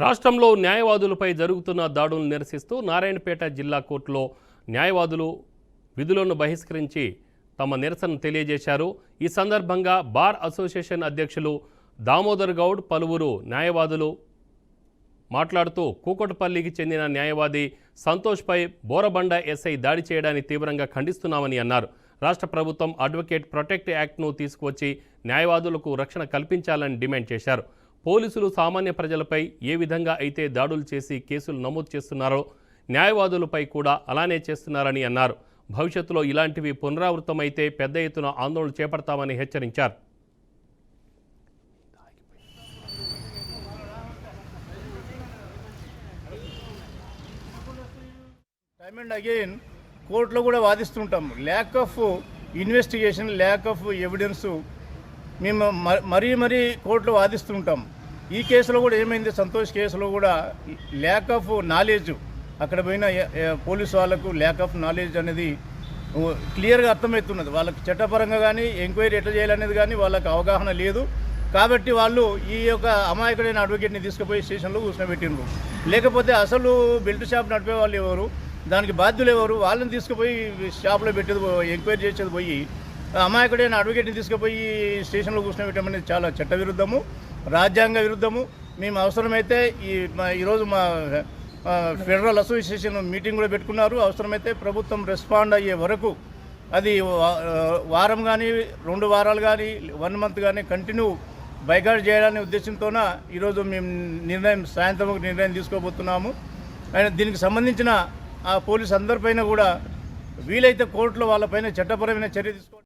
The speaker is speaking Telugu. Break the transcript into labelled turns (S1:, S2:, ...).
S1: రాష్ట్రంలో న్యాయవాదులపై జరుగుతున్న దాడులను నిరసిస్తూ నారాయణపేట జిల్లా కోర్టులో న్యాయవాదులు విధులను బహిష్కరించి తమ నిరసన తెలియజేశారు. ఈ సందర్భంగా బార్ అసోసియేషన్ అధ్యక్షులు దామోదర్ గౌడ్ పలువురు న్యాయవాదులు మాట్లాడుతూ కూకట్పల్లికి చెందిన న్యాయవాది సంతోష్పై బోరబండ ఎస్ఐ దాడి చేయడాన్ని తీవ్రంగా ఖండిస్తున్నామని అన్నారు. రాష్ట్ర ప్రభుత్వం అడ్వకేట్ ప్రొటెక్ట్ యాక్ట్ను తీసుకువచ్చి న్యాయవాదులకు రక్షణ కల్పించాలని డిమాండ్ చేశారు. పోలీసులు సామాన్య ప్రజలపై ఏ విధంగా అయితే దాడులు చేసి కేసులు నమోదు చేస్తున్నారో న్యాయవాదులపై కూడా అలానే చేస్తున్నారని అన్నారు. భవిష్యత్తులో ఇలాంటివి పునరావృతమైతే పెద్ద ఎత్తున ఆందోళన చేపడతామని హెచ్చరించారు.
S2: టైమ్ అండ్ అగైన్ కోర్టులో కూడా వాదిస్తుంటాం. Lack of investigation, lack of evidence మేము మరీ కోర్టులో వాదిస్తుంటాం. ఈ కేసులో కూడా ఏమైంది, సంతోష్ కేసులో కూడా ల్యాక్ ఆఫ్ నాలెడ్జ్, అక్కడ పోయిన పోలీసు వాళ్ళకు ల్యాక్ ఆఫ్ నాలెడ్జ్ అనేది క్లియర్గా అర్థమవుతున్నది. వాళ్ళకి చట్టపరంగా కానీ ఎంక్వైరీ ఎట్లా చేయాలనేది కానీ వాళ్ళకి అవగాహన లేదు. కాబట్టి వాళ్ళు ఈ యొక్క అమాయకుడైన అడ్వకేట్ని తీసుకుపోయి స్టేషన్లో కూర్చోబెట్టిండ్రు. లేకపోతే అసలు బెల్ట్ షాప్ నడిపే వాళ్ళు ఎవరు, దానికి బాధ్యులు ఎవరు, వాళ్ళని తీసుకుపోయి షాప్లో పెట్టేది, ఎంక్వైరీ చేసేది పోయి అమాయకుడైన అడ్వకేట్ని తీసుకుపోయి స్టేషన్లో కూర్చోబెట్టమనేది చాలా చట్టవిరుద్ధము, రాజ్యాంగ విరుద్ధము. మేము అవసరమైతే ఈరోజు మా ఫెడరల్ అసోసియేషన్ మీటింగ్ కూడా పెట్టుకున్నారు. అవసరమైతే ప్రభుత్వం రెస్పాండ్ అయ్యే వరకు, అది వారం కానీ 2 వారాలు కానీ 1 మంత్ కానీ కంటిన్యూ బైకాట్ చేయాలనే ఉద్దేశంతోన ఈరోజు మేము సాయంత్రం నిర్ణయం తీసుకోబోతున్నాము. ఆయన దీనికి సంబంధించిన ఆ పోలీసు అందరిపైన కూడా వీలైతే కోర్టులో వాళ్ళపైన చట్టపరమైన చర్య తీసుకోవాలి.